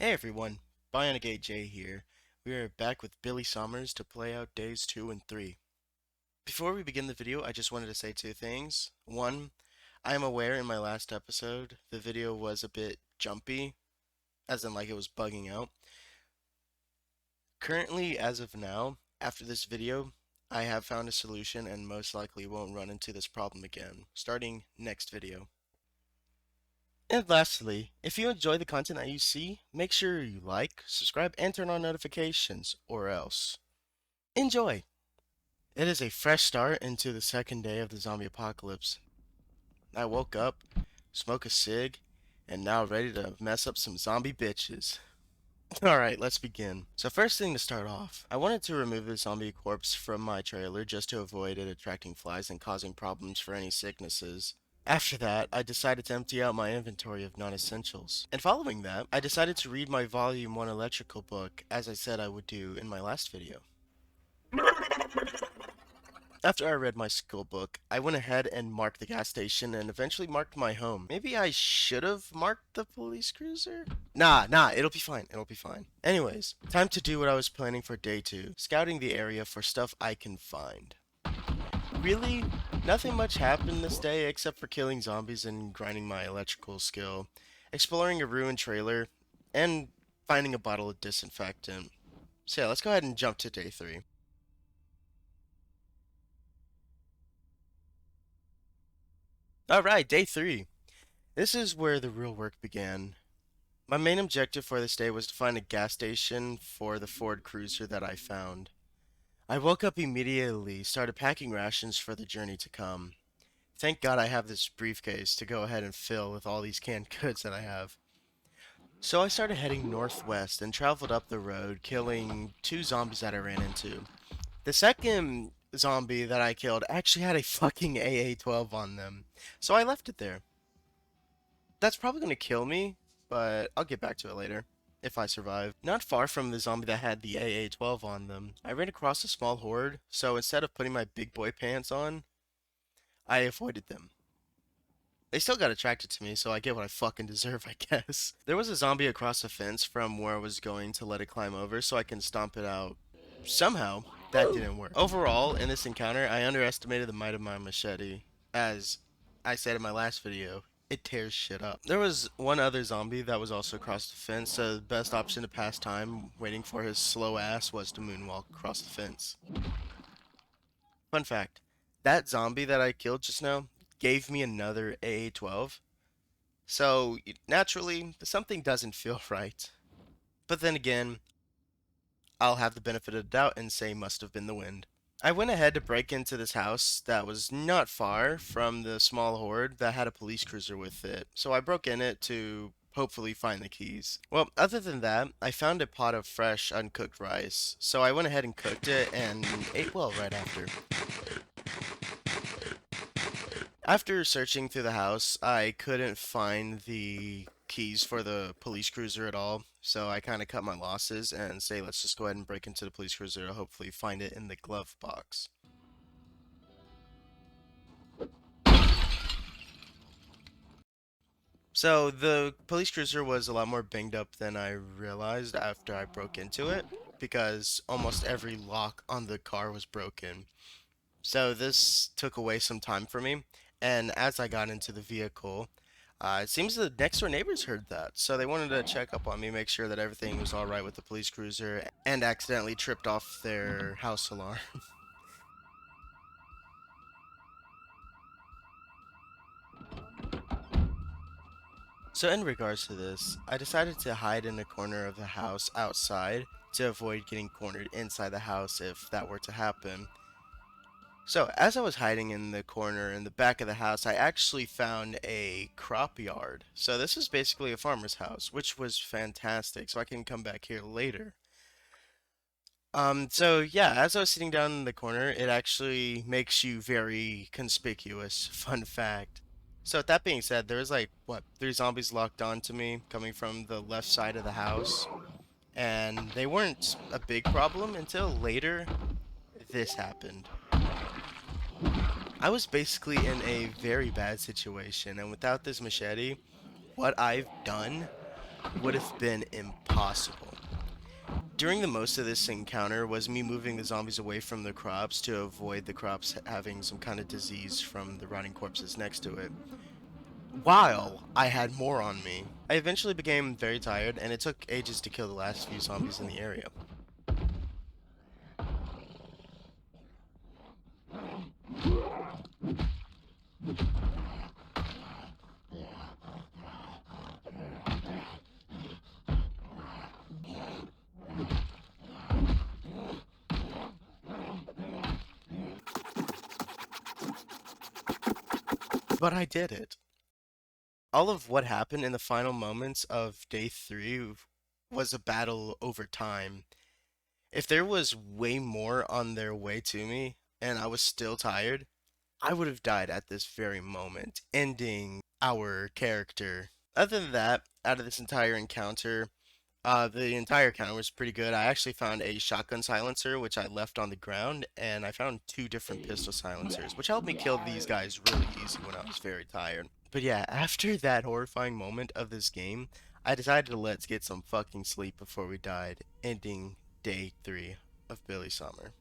Hey everyone, Bionic J here. We are back with Billy Summers to play out days 2 and 3. Before we begin the video, I just wanted to say two things. One, I am aware in my last episode the video was a bit jumpy, as in like it was bugging out. Currently, as of now, after this video, I have found a solution and most likely won't run into this problem again, starting next video. And lastly, if you enjoy the content that you see, make sure you like, subscribe, and turn on notifications, or else. Enjoy! It is a fresh start into the second day of the zombie apocalypse. I woke up, smoke a cig, and now ready to mess up some zombie bitches. Alright, let's begin. So first thing to start off, I wanted to remove the zombie corpse from my trailer just to avoid it attracting flies and causing problems for any sicknesses. After that, I decided to empty out my inventory of non-essentials. And following that, I decided to read my Volume 1 electrical book, as I said I would do in my last video. After I read my school book, I went ahead and marked the gas station and eventually marked my home. Maybe I should have marked the police cruiser? Nah, it'll be fine, it'll be fine. Anyways, time to do what I was planning for day 2, scouting the area for stuff I can find. Really, nothing much happened this day except for killing zombies and grinding my electrical skill, exploring a ruined trailer, and finding a bottle of disinfectant. So yeah, let's go ahead and jump to day 3. Alright, day 3. This is where the real work began. My main objective for this day was to find a gas station for the Ford Cruiser that I found. I woke up immediately, started packing rations for the journey to come. Thank God I have this briefcase to go ahead and fill with all these canned goods that I have. So I started heading northwest and traveled up the road, killing 2 zombies that I ran into. The second zombie that I killed actually had a fucking AA-12 on them, so I left it there. That's probably going to kill me, but I'll get back to it later, if I survive. Not far from the zombie that had the AA-12 on them, I ran across a small horde, so instead of putting my big boy pants on, I avoided them. They still got attracted to me, so I get what I fucking deserve, I guess. There was a zombie across the fence from where I was going to let it climb over so I can stomp it out. Somehow, that didn't work. Overall, in this encounter, I underestimated the might of my machete. As I said in my last video, it tears shit up. There was one other zombie that was also across the fence, so the best option to pass time waiting for his slow ass was to moonwalk across the fence. Fun fact, that zombie that I killed just now gave me another AA-12. So, naturally, something doesn't feel right. But then again, I'll have the benefit of the doubt and say must have been the wind. I went ahead to break into this house that was not far from the small horde that had a police cruiser with it, so I broke in it to hopefully find the keys. Well, other than that, I found a pot of fresh uncooked rice, so I went ahead and cooked it and ate well right after. After searching through the house, I couldn't find the keys for the police cruiser at all, so I kind of cut my losses and say let's just go ahead and break into the police cruiser to hopefully find it in the glove box. So the police cruiser was a lot more banged up than I realized after I broke into it, because almost every lock on the car was broken. So this took away some time for me, and as I got into the vehicle, it seems the next door neighbors heard that, so they wanted to check up on me, make sure that everything was alright with the police cruiser, and accidentally tripped off their house alarm. So in regards to this, I decided to hide in a corner of the house outside to avoid getting cornered inside the house if that were to happen. So, as I was hiding in the corner in the back of the house, I actually found a crop yard. So, this is basically a farmer's house, which was fantastic, so I can come back here later. So yeah, as I was sitting down in the corner, it actually makes you very conspicuous. Fun fact. So, with that being said, there was like, what, 3 zombies locked onto me coming from the left side of the house, and they weren't a big problem until later this happened. I was basically in a very bad situation, and without this machete, what I've done would have been impossible. During the most of this encounter was me moving the zombies away from the crops to avoid the crops having some kind of disease from the rotting corpses next to it, while I had more on me. I eventually became very tired, and it took ages to kill the last few zombies in the area. But I did it. All of what happened in the final moments of day 3 was a battle over time. If there was way more on their way to me, and I was still tired, I would have died at this very moment, ending our character. Other than that, out of this entire encounter, the entire encounter was pretty good. I actually found a shotgun silencer, which I left on the ground, and I found two different pistol silencers, which helped me kill these guys really easy when I was very tired. But yeah, after that horrifying moment of this game, I decided to let's get some fucking sleep before we died, ending day 3 of Billy Summer.